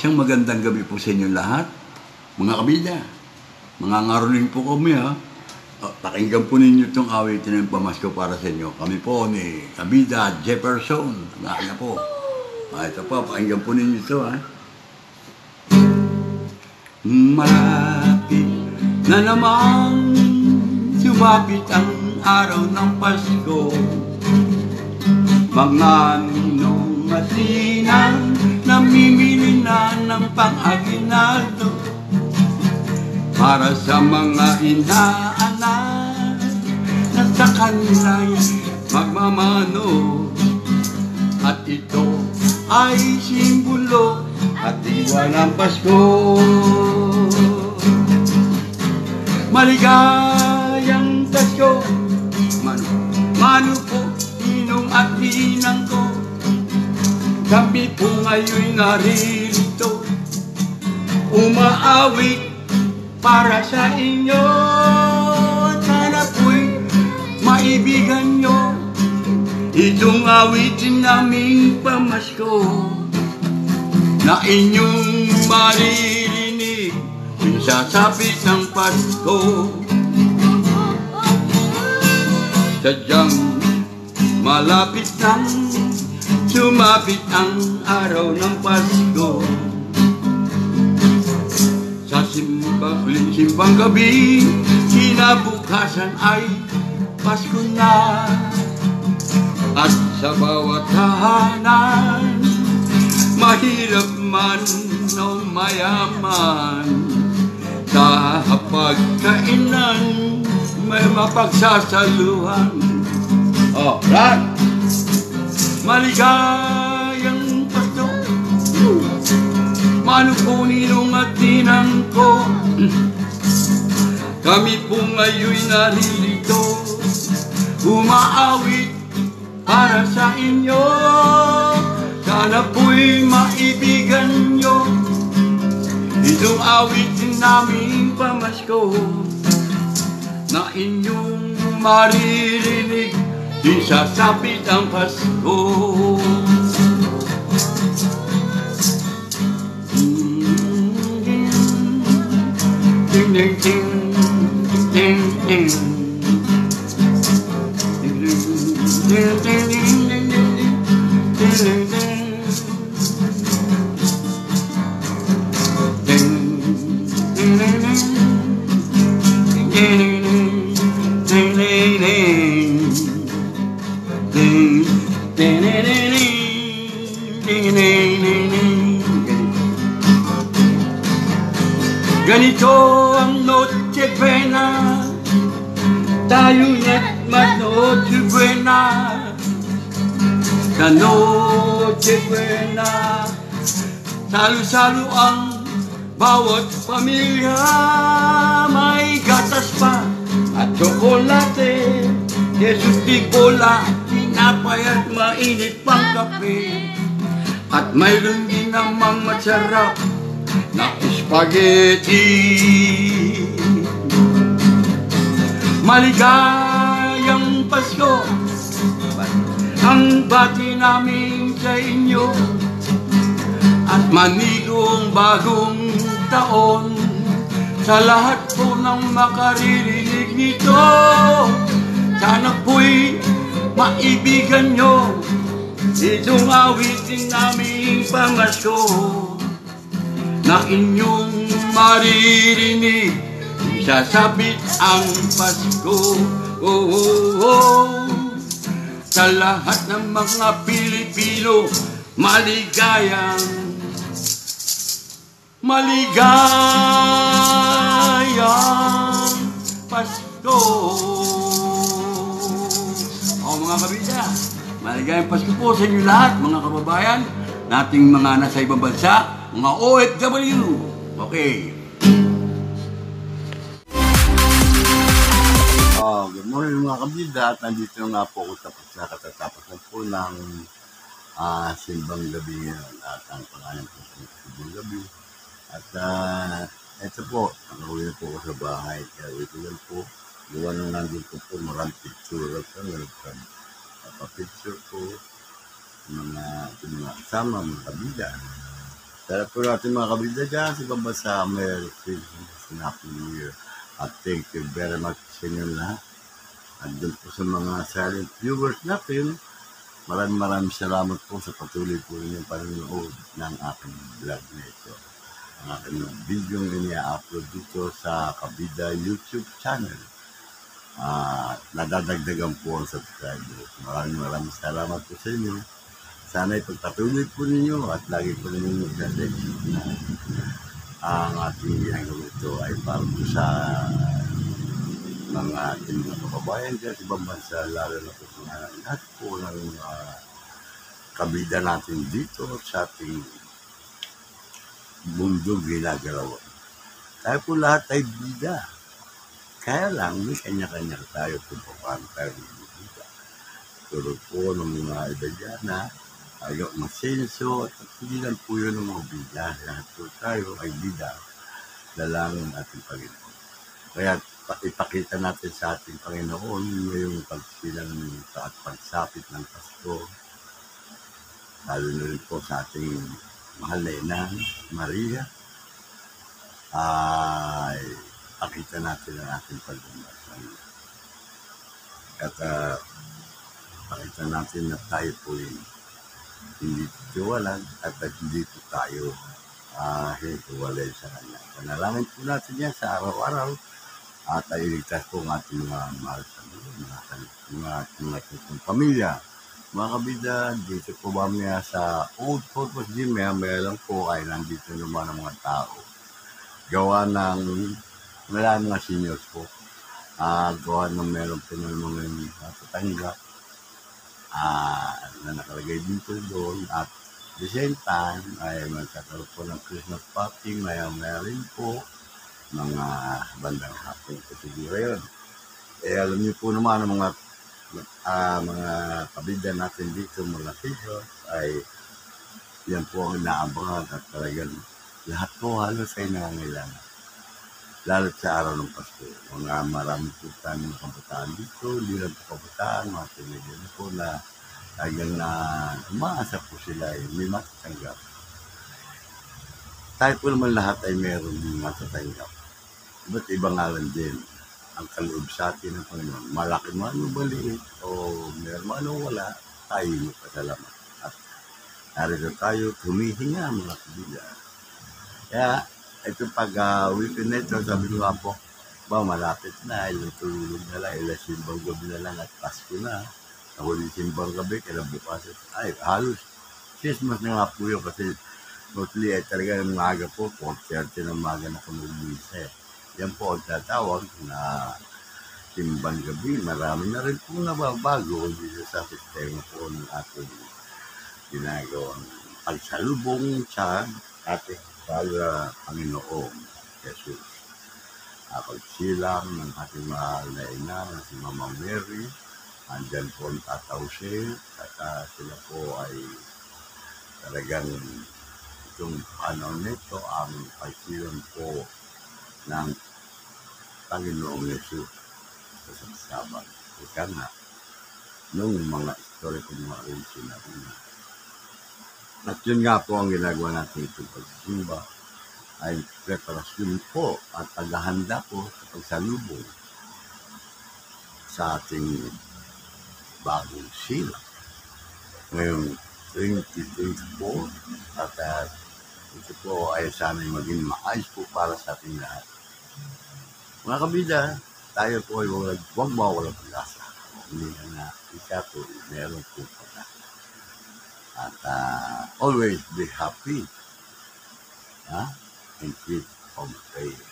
Isang magandang gabi po sa inyo lahat. Mga kabida, mga ngaroling po kami ha. Pakinggan po ninyo itong awitin ng pamasko para sa inyo. Kami po ni Kabida Jefferson. Nga po. Ito po, pakinggan po ninyo ito ha. Malapit na namang sumapit ang araw ng Pasko. Mga ninong at ninang namimili na ng pang-aginaldo para sa mga inaanak na sa kanila'y magmamano. At ito ay simbolo at diwa ng Pasko. Maligayang Pasko, mano po, ninong at ninang ko. Kami po ngayon'y naririto, umaawit para sa inyo. Sana po'y maibigan nyo itong awitin naming pamasko, na inyong maririnig sasapit ng Pasko. Sadyang malapit nang sumapit ang araw ng Pasko. Sa simbang gabi, kinabukasan ay Pasko na. At sa bawat tahanan, mahirap man o mayaman, sa pagkainan may mapagsasaluhan. Right! Maligayang Pasko, mano po ninong at ninang ko. Kami po ngayon'y naririto, umaawit para sa inyo. Sana po'y maibigan nyo itong awitin naming pamasko, na inyong maririnig di sasapit ang Pasko. Ding ding ding ding ding ding ding ding ding ding. Ganito ang Noche Buena, tayo na't mag-Noche Buena. Sa Noche Buena, salo-salo ang bawat pamilya. May gatas pa at tsokolate, Jesus di cola, tinapay at mainit pang kape. At mayroon din namang masarap na spaghetti. Maligayang Pasko ang bati namin sa inyo, at manigong bagong taon sa lahat po ng makaririnig nito. Sana po'y maibigan nyo itong awitin naming pamasko, na inyong maririnig sasapit ang Pasko. Oh, oh, oh. Sa lahat ng mga Pilipino, maligayang Pasko. Mga kabida, maligayang Pasko po sa inyo lahat, mga kababayan nating mga nasa ibang bansa, mga OFW. Okay. Good morning mga kabida, at nandito nga po ako tapos na katatapos na po ng simbang gabi ngayon, at ang pangalan po sa simbang gabi. At ito po, nakauwi na po ako sa bahay, kaya ito lang po, gawa nung nandito po, maraming picture at picture po, mga kasama, mga kabida. Sa po natin mga kabida dyan sa ibang bansa, Merry Christmas and Happy New Year. At thank you very much sa inyo lahat. At doon po sa mga silent viewers natin, maraming salamat po sa patuloy po ninyong panonood ng aking vlog na ito. Ang aking video na ina-upload dito sa Kabida YouTube channel. Nadadagdagan po ang subscribers. Maraming salamat po sa inyo. Sana ipagpatuloy po ninyo at lagi po ninyo magdadagdag na ang ating ginagawa ito ay para po sa mga ating mga kababayan dyan sa ibang bansa, lalo na po sa lahat po ng kabida natin dito sa ating mundo ginagalawan. Tayo po lahat ay bida. Kaya lang, may kanya-kanya tayo kung paano tayo bida. Pero po ng mga iba dyan na ayaw masenso at hindi lang po yun ng mga bida. Lahat po tayo ay bida. Dalangin ating Panginoon. Kaya ipakita natin sa ating Panginoon ngayong pagsilang at pagsapit ng Pasko. Lalo na rin po sa ating mahal na ina, Maria. Ay pakita natin ang ating pagmamahal. At pakita natin na tayo po hindi tiwalag at hindi po tayo hiwalay sa Kanya. Panalangin po natin yan sa araw-araw at ay iligtas po ang ating mga mahal sa mga pamilya. Mga kabida, dito po ba sa Old Purpose Gym, may lang po ay nandito naman ang mga tao. Gawa ng mga seniors po. Gawa ng meron po ng mga natatanggap na nakalagay din po doon at the same time ay magkakaroon po ng Christmas party rin po mga bandang hapon po siguro yun. Alam niyo po naman ang mga kabida natin dito mga seniors ay yan po ang inaabangan at talagang lahat po halos ay nangangailangan. Lalo sa araw ng Pasko. Maraming po tayo ng kabataan dito, hindi lang po kabataan, mga pinigyan po na talagang umaasa po sila may matatanggap. Tayo po naman lahat ay meron matatanggap. Iba't ibang ngalan din ang kaloob sa atin ng Panginoon. Malaki man o maliit o meron man o wala, tayo magpasalamat. At narito tayo humihinga mga kaibigan. Kaya ito pag-weekend na ito, sabi ko nga po, malapit na, ilang tulog na lang, ilang simbang gabi na lang at Pasko na. Ako din simbang gabi, kailang bukas. Ay, halos, Christmas na nga po yun kasi mostly ay talaga ng maaga po, 4:30 ng maaga na kumulisa. Yan po ang tatawag na simbang gabi. Marami na rin po nababago dito sa sistema po ng ating ginagawang pagsalubong sa ating para Panginoon Jesus. Pagsilang ng ating mahal na ina na si Mama Mary, andyan po ang tatawsin at sila po ay talagang itong panahon nito ang pagsilang po ng Panginoong Jesus sa Sabat. Ika nga, nung mga historical mga origin natin. At yun nga po ang ginagawa natin itong pagsimba ay preparasyon po at paghahanda po sa pagsalubong sa ating bagong silang. Ngayong 2024 at ito po ay sana'y maging maayos po para sa ating lahat. Mga kabida, tayo po ay huwag mawalang pag-asa. Hindi na isa po, meron po pag-asa. At always be happy and keep on praying.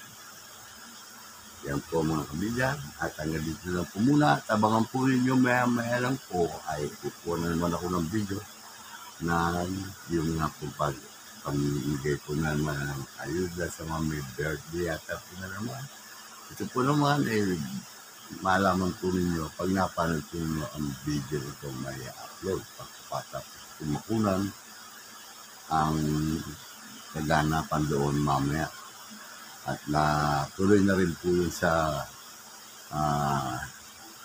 Yan po mga kabida. At hanggang dito lang po muna. At abangan po ninyo maya lang po ay kukuha na naman ako ng video na yung nga po pamimigay po naman ng ayuda sa mga may birthday at po na naman. Ito po naman ay malaman po ninyo pag napanood po ninyo ang video ito may upload pagkapatapos kumakunan ang kaganapan doon mamaya. At natuloy na rin po yun sa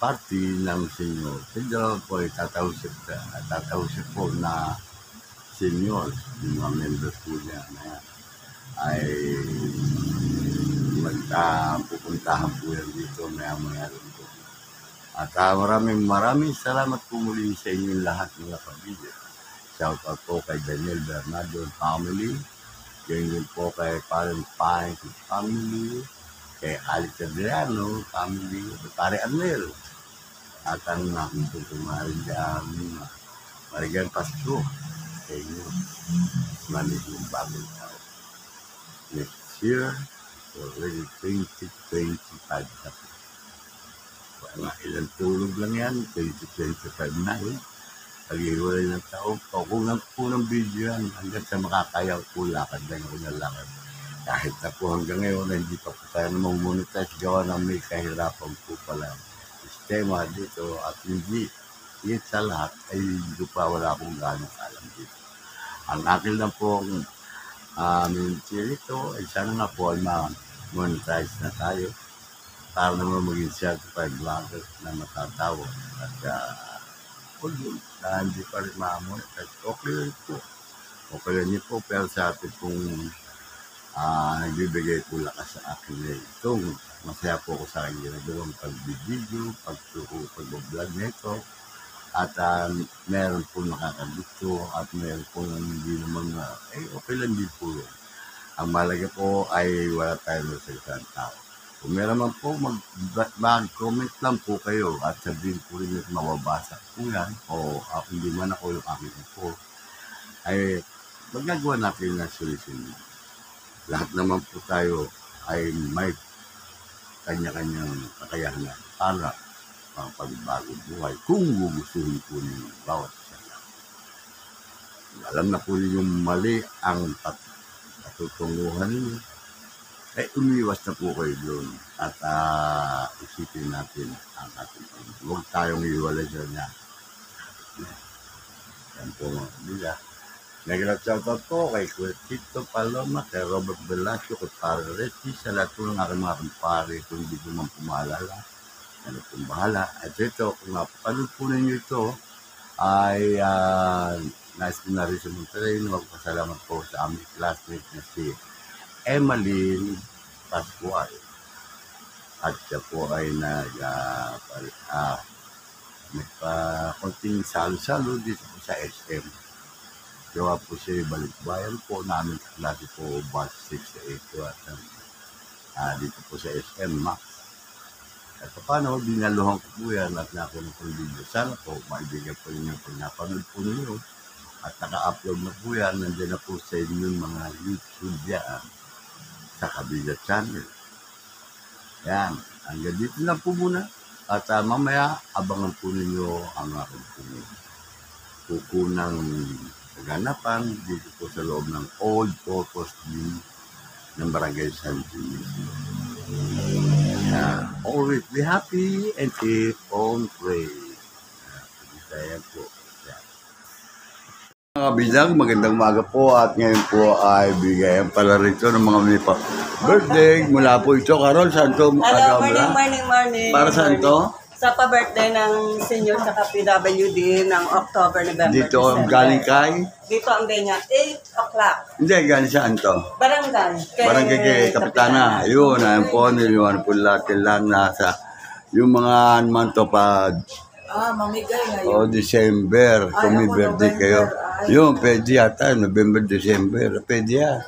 party ng Senyor. Senyor po ay tatawsip po na senior, yung mga members po niya na yan, ay pupuntahan po yan dito maya-maya rin po. At maraming salamat po muli sa inyong lahat mga pamilya. Shout out po kay Daniel Bernardo and family, ganyan po kay Parang Pine family, kay Alex Adriano family, Pare Arnel, at ang aking po tumarin dyan, Marigan Pasko, sa inyo, maniging bagong tao. Next year, already 2025 na po. Mga ilang tulog lang yan, 2025 na eh. Pag-iwalay ng tao, pakulang po ng video yan, hanggang sa makakaya po lakad lang ako ng lakad. Kahit na po hanggang ngayon, hindi pa po tayo monetize, gawa na may kahirapan po pala sistema dito at hindi higit sa lahat ay hindi pa wala akong gano'ng alam dito. Ang akin lang po ministry dito ay sana nga po ay ma-monetize na tayo para naman maging certified vlogger na matatawag. At hindi pa rin ma-monetize, okay rin po. Okay rin po, pero sa atin pong nagbibigay po lakas sa akin eh. Itong masaya po ako sa akin ginagawang pag-video, pag-vlog nito. At meron po nakakagusto at meron po hindi naman okay lang din po yun. Ang malaga po ay wala tayong masagasang tao. Kung meron man po, mag-comment lang po kayo at sabihin po rin at mababasa po yan o hindi man ako yung aking po ay magagawa natin ng solusyon. Lahat naman po tayo ay may kanya-kanyang kakayahan para pagbagong buhay kung gugustuhin po ninyo bawat isa. Alam na po yung mali ang patutunguhan ninyo, ay umiwas na po kayo doon at isipin natin ang ating pamilya. Huwag tayong iwalay sa niya. Yan po mga pamilya. Nag-shoutout po kay Tito Paloma, kay Robert Velasco, kay Pare Reti, sa lahat po ng aking mga kumpare kung hindi ko man pumalala. Ano pong bahala. At ito, kung napapanood po ninyo ito, ay nais ko na rin sa Monterrey. Magpasalamat po sa aming classmate na si Emmeline Pascual. At siya po ay nagpa-konting salo-salo dito po sa SM. Gawa po siya balikbayan po namin sa klase po bus 6 at dito po sa SM Max. At paano, dinaluhan ko po yan at nakuha ng video. Sana po, maibigay po ninyo pag napanood po ninyo. At naka-upload na po yan, nandiyan na po sa inyong mga YouTube yan sa Kabila Channel. Yan, hanggang dito na po muna. At mamaya, abangan po ninyo ang aking kukunang kaganapan dito po sa loob ng Old Purpose Gym ng Barangay San Luis. Always be happy and keep on praying. Kaya po. Mga bilang, magandang umaga po at ngayon po ay bigayan pala rito ng mga may birthday mula po ito. Carol, saan to? Hello, morning. Para saan to? Sa pa-birthday ng senior sa PWD ng October, November, Dito December. galing kay? Dito ang day niya, 8 o'clock. Hindi, galing saan to? Barangay. Barangay kay Kapitana. Ayun, ayun po, niliwan po natin lang nasa yung mga naman to pa Mamigay ngayon. December, kung may birthday kayo. Yun, pwede yata, November, December, pwede yan.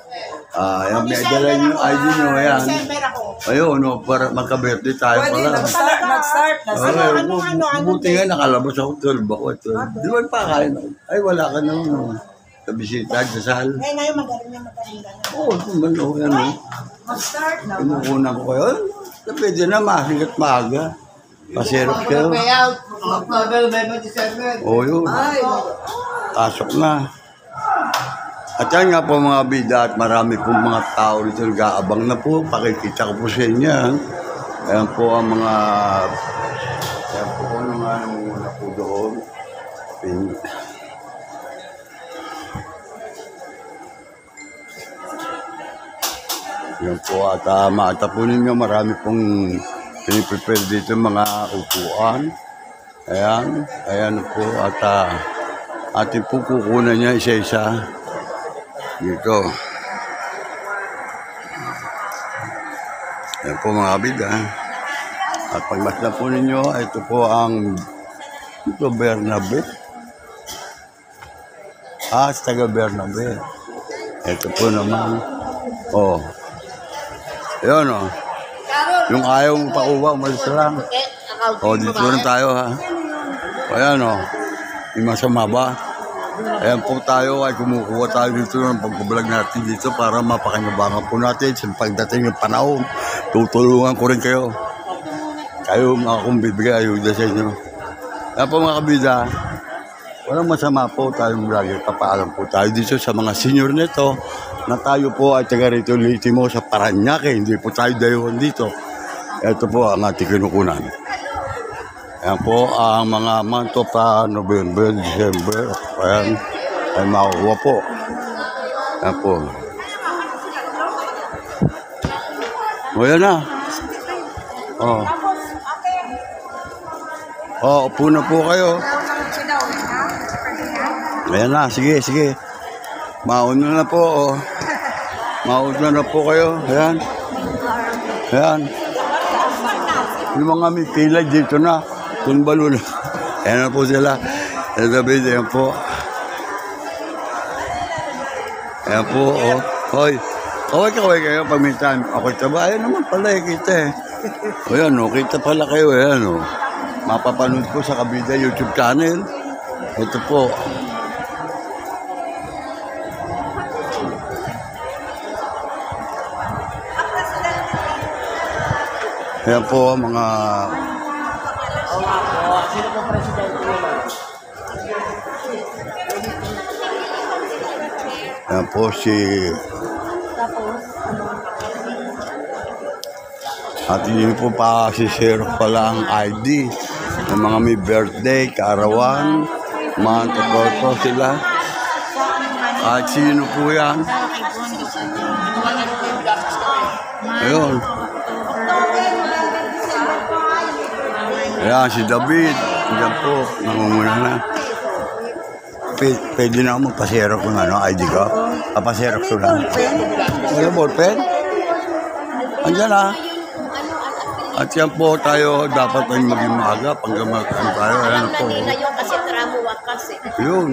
Yan, may dala nyo, ID nyo, yan. December ako. Ayun, no, para magka-birthday tayo pala. Nag-start na. Buti nga, nakalabas ako, 12 ako. Di ba pa kain ako? Ay, wala ka naman. Kabisita, dasal. Eh, ngayon magaling na. Oo, tumalo, yan, no. Mag-start na. Inukunan ko kayo. Pwede na, masigat maaga. Pasirap kayo. Oo, yun. Pasok na. At yan nga po mga bida at marami pong mga tao dito nag-aabang na po. Pakikita ko po sa inyo. Ayan po ang mga... Ayan po ano nga namuna po doon. Ayan po at maata po ninyo marami pong piniprepare dito mga upuan. Ayan po at Atin po kukunan niya isa-isa. Dito. Yan po mga kabid, ha. At pagmasdan po ninyo, ito po ang Bernabe. Sa taga Bernabe. Ito po naman. Oh. Ayan, oh. Yung ayaw mo pa uwa, umalis lang. Oh, dito na tayo, ha. Ayan, oh. Yung masama ba? Ayan po tayo ay kumukuha tayo dito ng pagbablog natin dito para mapakinabangan po natin sa pagdating ng panahon. Tutulungan ko rin kayo. Kayo mga kong bibigay ayuda sa inyo. Ayan po mga kabida, walang masama po tayong lagi papaalam po tayo dito sa mga senior nito na tayo po ay taga rito Litimo sa Paranaque. Hindi po tayo dayuhan dito. Ito po ang ating kinukunan. Ayan po ang mga month of November, December. Ayan, ay makukuha po. Ayan po. O yan na. Oh. Oh, upo na po kayo. Ayan na, sige, sige. Mauna na po. Oh. Mauna na po kayo. Ayan. Ayan. Yung mga may pila dito na. Tunbalo na. Ayan na po sila. Ayan po. Ayan po. Oh. Hoy. Kaway kayo paminsan. Ako taba. Ayan naman pala kita eh. O yan o. Kita pala kayo. Ayan o. Mapapanood ko sa Kabida YouTube channel. Ito po. Ayan po mga... Sino po presidente nila? Ayan po si... At hindi po pa si Sir pala ang ID ng mga may birthday, kaarawan, month of birth sila. At sino po yan? Ayun. Ayan, si David. Diyan po, nangunguna na. Pwede na ako magpaserok ng ID ko. Papaserok ko lang. Wala ballpen? Andiyan na. At yan po tayo, dapat ay maging maaga. Pagkamatan tayo, ayan po. Ngayon kasi tramo wakas eh. Yun.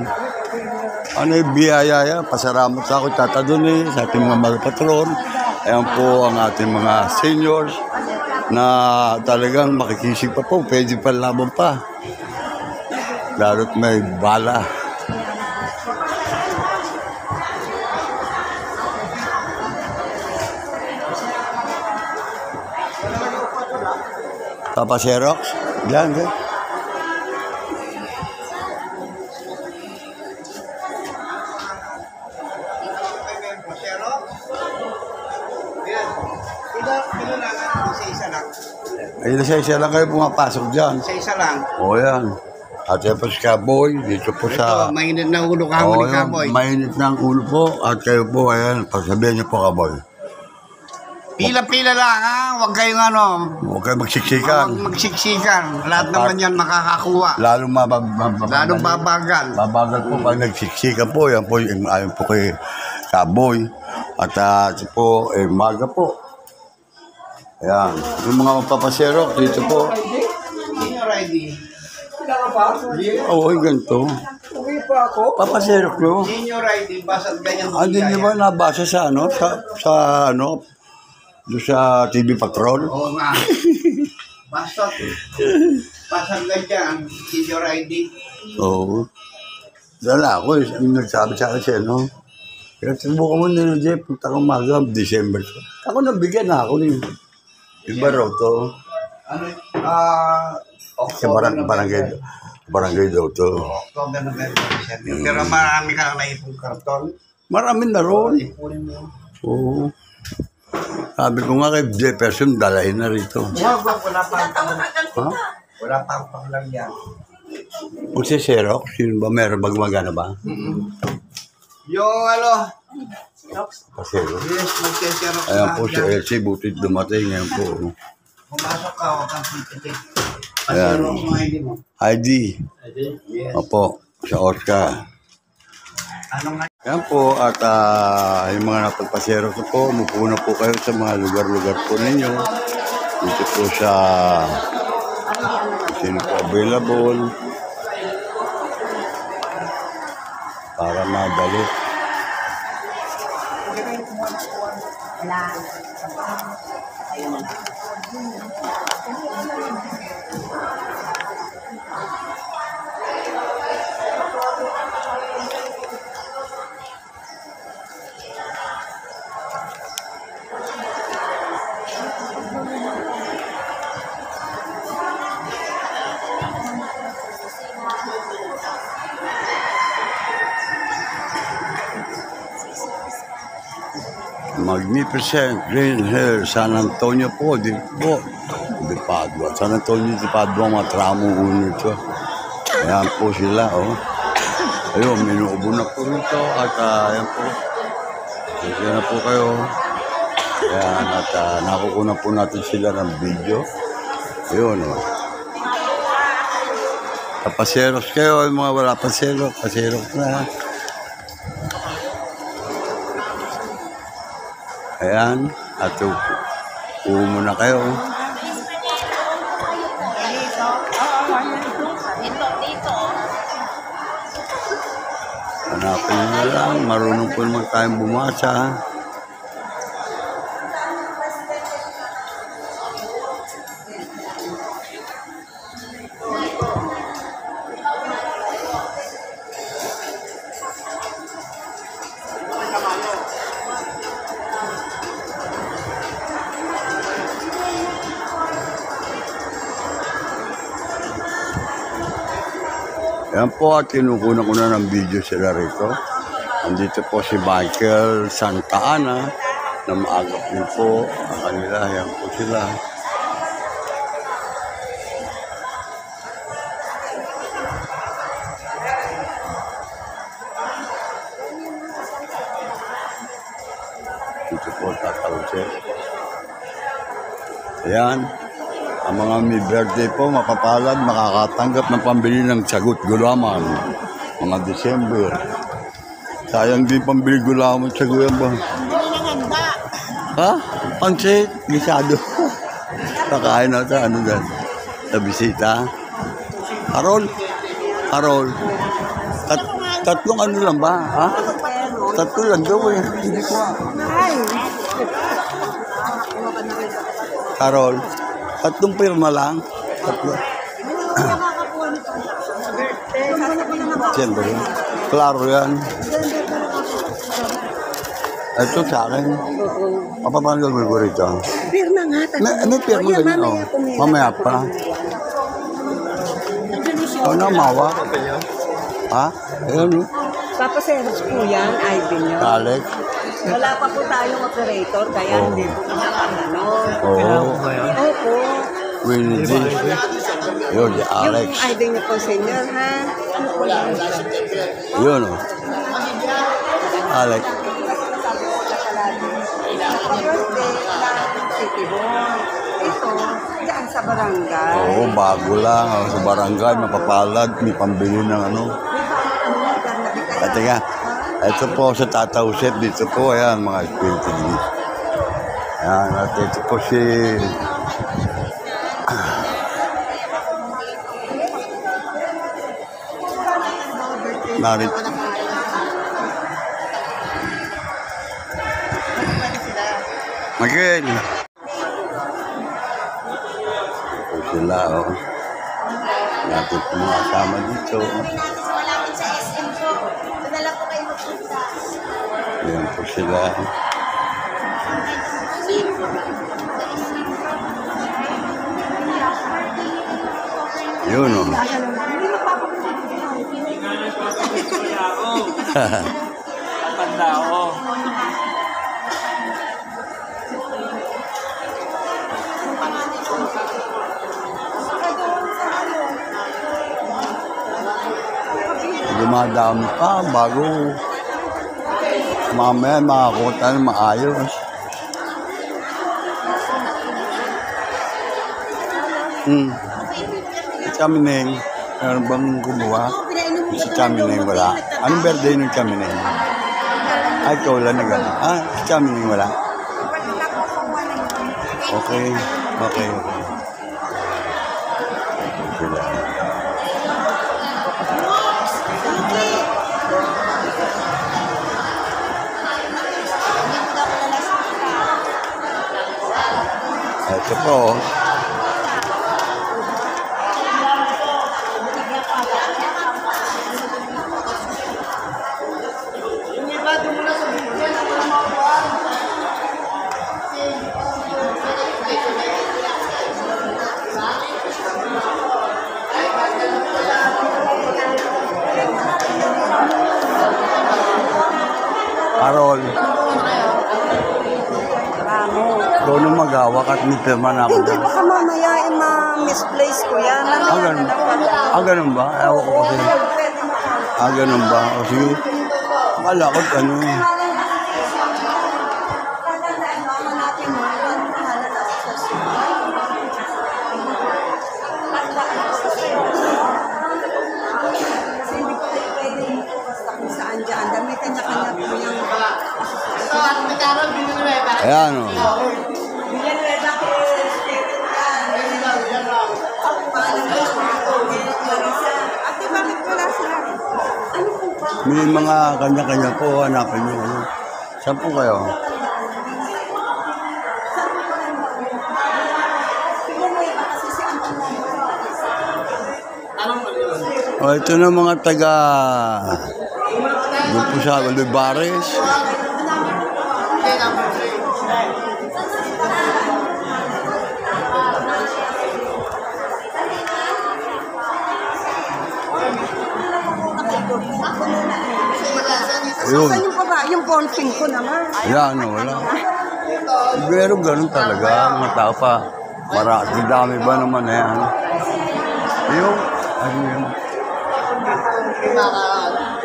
Ano yung biyaya? Pasaramat sa ako, tata dun eh, sa ating mga malpatron. Ayan po ang ating mga seniors na talagang makikisig pa po. Pwede pa laban pa. Lalo't may bala. Papa Xerox? Diyan, diyan. Ayun na isa lang kayo pumapasok dyan. Isa lang. O yan. At yan po si Kaboy, dito po sa... Ito, mainit na ulo ka mo ni yan, Kaboy. mainit na ang ulo po. At kayo po, ayan, pagsabihin niyo po Kaboy. Pila-pila lang ha, huwag kayong ano, Huwag kayo magsiksikan. huwag magsiksikan. Lahat naman yan makakakuha. Lalong Lalong babagal. babagal po pag nagsiksikan po. Yan po, ayon po kay Kaboy. At ito po, maga po. Ayan. Yung mga magpapasero, dito po. Senior ID. Oo, ganito. Uwi pa ako. Papasero ko. Senior ID, basat ganyan. Hindi niyo ba nabasa sa ano? Sa ano? Doon sa TV Patrol? Oo nga. Basat. Basat ganyan. Senior ID. Oo. Dala ako, yung nagsabi sa akin siya, no? Kaya subukan mo nila, Jeff, punta kang maga, December. Ako nabigyan na ako ni iba raw to. Ano? Sa barangay daw to. October, November, December. Pero marami ka lang naipong karton. Marami na ron. Ipunin mo. Oo. Sabi ko nga kay Jefferson, dalahin na rito. Wala pa ang Ha? wala pa ang panglang yan. Kung si Xerox, sino ba? Meron ba gumagana ba? Yung ano, Pasero. yes, mag-xerox Ayan na po si dyan. Elsie, butit dumating. Ayan po. Pumasok ka, huwag kang pipitik. Ayan. Xerox mo ID mo. ID. Yes. Opo, sa Oscar. Ano nga? Yan po, at yung mga napagpasero ko po, umupo na po kayo sa mga lugar-lugar po ninyo. Dito po sa sino po available para madali. Magnificent Green Hill, San Antonio po, di po. Di Padua. San Antonio di Padua, mga tramong uno ito. Ayan po sila, oh. Ayun, minuubo na po rito at ayan po. Sige na po kayo. Ayan, at nakukunan po natin sila ng video. Ayun, oh. Kapaseros kayo, yung mga wala paseros, paseros na. Ayan, at upo muna kayo. Dito. Hanapin nyo na lang, marunong po naman tayong bumasa. Ayan po at kinukunan ko na ng video sila rito. Nandito po si Michael Santa Ana na maagap din po ang kanila. Ayan po sila. Dito po tatawsin. Ayan. Ang mga may birthday po, mapapalad, makakatanggap ng pambili ng sagot gulaman. Mga December. Sayang din pambili gulaman sa gulaman. Ha? Pansit? Gisado. Kakain na sa ano dyan? Sa bisita. Harol? Harol? Tatlong ano lang ba? Ha? Tatlo lang daw eh. Hindi ko Harol? Tatlong pirma lang. Tatlo. Siyempre. Klaro yan. Ito sa akin. Papapagal mo rito. Pirma nga. May pirma ganyan. Oh. Mamaya pa. Ano na mawa? Ha? Ayan. Papaseros po yan, ID nyo. Alex. Wala pa po tayong operator, kaya hindi po nakakano. Oo. Opo. Winnie D. Yun, si Alex. Yung ID nyo po, senior, ha? Ano po yan? Yun, oh. Alex. Birthday ng City Hall. Ito, dyan sa barangay. Oo, bago lang. Oh, sa barangay, mapapalad. May pambili ng ano. At nga, ito po sa Tatauset. Dito po, ayan, mga espiritu dito. Ayan, at ito po si... Narit. Magin. Ito sila, oh. Natin po mga kasama dito. Malapit sa SM po. Padala po kayo magpunta. Ayan po sila. Yun, oh. Tanda ako. Dumadami pa bago mamaya makakuha na maayos. Sa amin, meron bang gumawa? Si Chamineng wala. Anong birthday ng Chamineng? Ay, ikaw wala na gano'n. Ah, si Chamineng wala. Okay. Okay. Sila. Ito po. Carol. Doon ang mag-awak at may pirma na ako. Hindi baka mamaya ma-misplace ko yan. Ah, ganun. Ah, ganun ba? Ewan ko kasi. Ah, ganun ba? O sige. Akala ko ano eh. Ayan o. Ate, bakit wala sila? Ano po ba? May mga kanya-kanya po. Hanapin nyo. Ano. Saan po kayo? O, ito na mga taga... Doon po sa Olivares. Ayun. Saan yung baba? Yung ballpen ko naman. Yan, wala. Pero ganun talaga, mga tao pa. Marami, dami ba naman na yan? Yung, ano yun?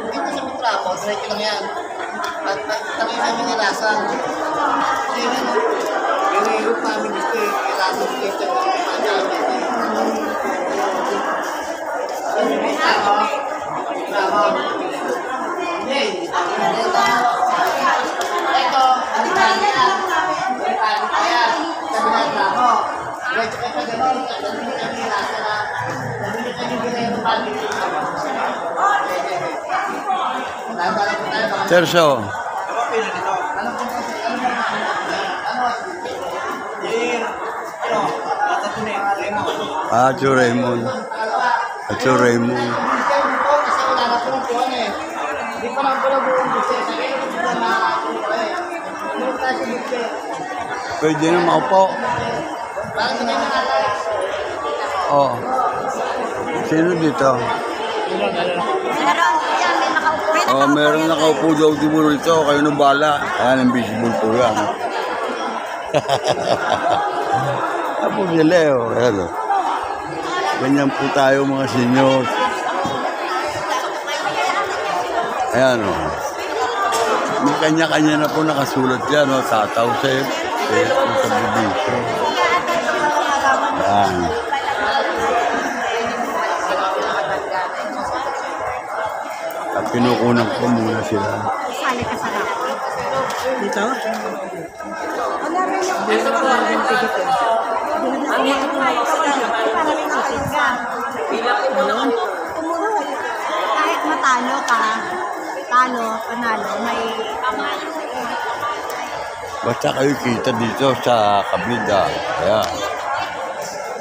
Dito sa Mitrapo, diretso lang yan. At tangi namin yung lasa. Kasi yun, yung namin gusto eh. Lasa dito. Ito, ang tali yan. Ang tali pa yan. Sabi na ito ako. Diretso kayo pa gano'n. Sabi na yung lasa na. Sabi na yung binay ng tali. Terso. Ah, Tio Raymond. Tio Raymond. Kasi wala na po ng tuwan eh. Hindi pa lang pala buong buses. Hindi pa na eh. Hindi pa si buses. Pwede na maupo. Parang hindi na natin. Oh. Sino dito? Oh, meron nakaupo daw di mo rito. Kayo nang bala. Ayan, invisible po yan. Apo sila eh. Oh. Ayan, oh. Ganyan po tayo mga senior. Ayan o. Oh. May kanya-kanya na po nakasulat yan. Oh. Tataw Sep. Sep. Sa Budito. Ayan. At pinukunan ko muna sila. Sali ka sa lahat. Dito? Wala rin yung dito po ang dito. Kahit matalo ka, panalo, may Basta kayo kita dito sa kabida. Ayan.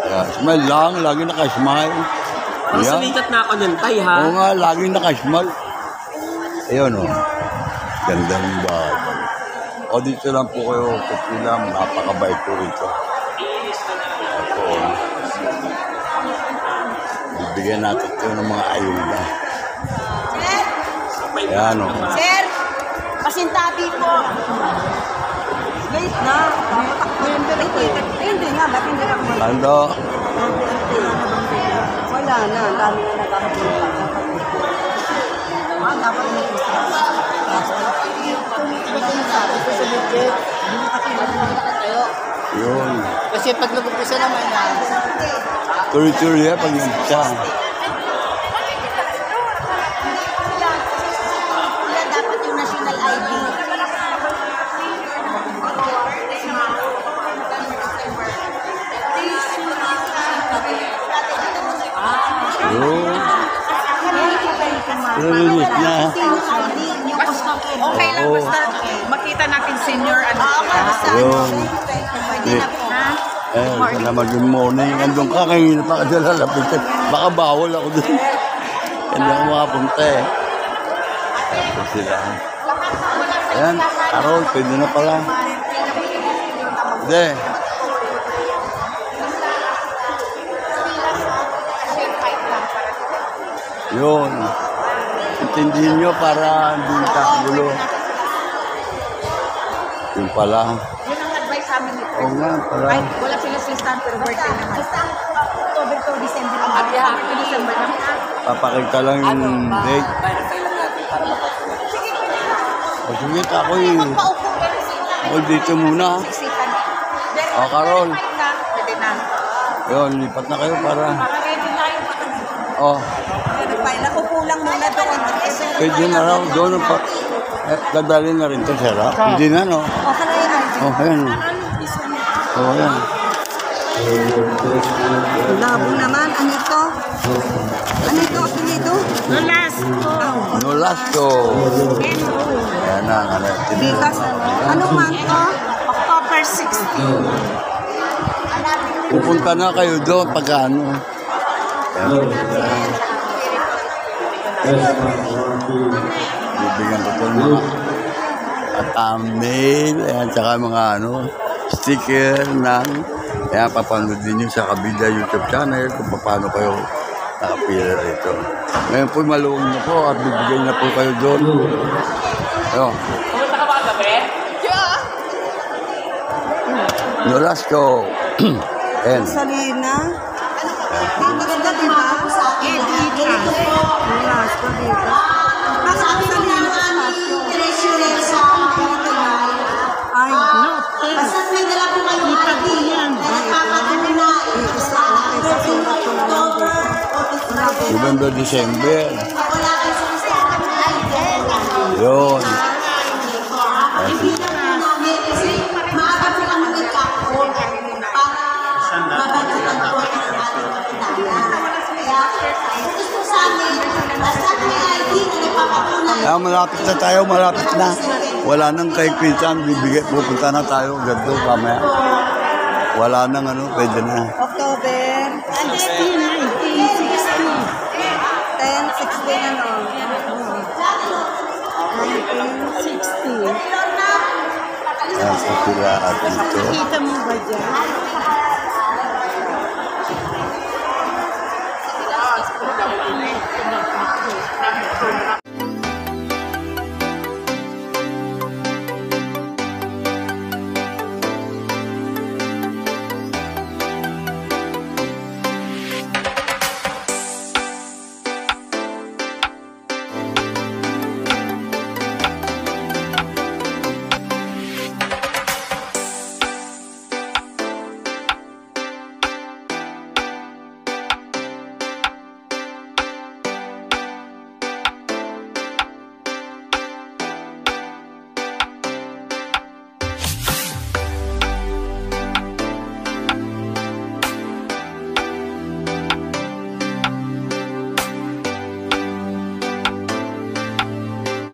Ayan. Smile lang. Lagi naka-smile. Ang sumikat na ako nun, tay, ha? Oo nga, laging naka-smile. Ayun o. Gandang bagay. O dito lang po kayo kapilang. Napakabait po rito. Ito o. Bibigyan natin ito ng mga ayuda. Ayan o. Sir, pasintabi po. Late na. Hindi nga, ba't hindi lang mo? Ando. Wala na, ang dami na nagkakapunta. Dapat mo Yun. Kasi pag nag-upisa naman yan, Tuloy-tuloy yan pag nagsa. Yun. Release na. Okay lang, Oo. basta makita natin senior ano. Yun. Sana mag-good morning. Andun ka, kanina pa ka dyan lalapitin. Baka bawal ako dun. Hindi ako makapunta eh. Tapos sila. Ayan, Carol, pwede na pala. Hindi. Yun. Intindihin nyo para hindi nakagulo. Yun pala. Yun ang advice sa amin nito. Oo nga, pala. Ay, wala sila silistan pero birthday naman. October to December naman. Happy to December naman. Papakita lang yung date. O sige, ako'y dito muna. Isipan. O, Carol. Pwede na. Yun, lipat na kayo para... Para ready na yung Oh, Nakukulang muna doon. pwede na raw. Doon pa. Dadali na rin to, Sarah. Hindi na, no? Okay na yung RG. Oh, ayan. Oh, ayan. Labo naman. Ano ito? Ano ito? Apelido? Nolasco. Ayan na, ano. Bigas. Anong month to? October 16. Pupunta na kayo doon pagka ano. Bibigyan ko ito ng mga thumbnail, ayan, tsaka mga ano, sticker ng, ayan, papanood din nyo sa Kabida YouTube channel kung paano kayo nakapila rito. Ngayon po, maluwag na po at bibigyan na po kayo doon. Ayun. Pumunta ka ba kagabi? Nolasco. Ayan. Salina. Ang ganda diba? Nolasco dito. Nasa Salina sa Treasurer sa Ay, no. Basta may dala po kayong ID. Nakakatabi na. November, December. Wala kayo sa listahan ng ID. Yun. Hindi na namin kasi maaga po kami nagkakaroon para mabagatan po ang ating kapitana. Kaya gusto sa amin, basta may ID na nagpapatunay. Kaya malapit na tayo, malapit na. Wala nang kaikwitan, bibigay, pupunta na tayo, ganito, kamaya. Wala nang ano, pwede na. October 16, 19, 16. 10, 16 ano. 19, 16. Ayan po sila at dito. Kita mo ba dyan?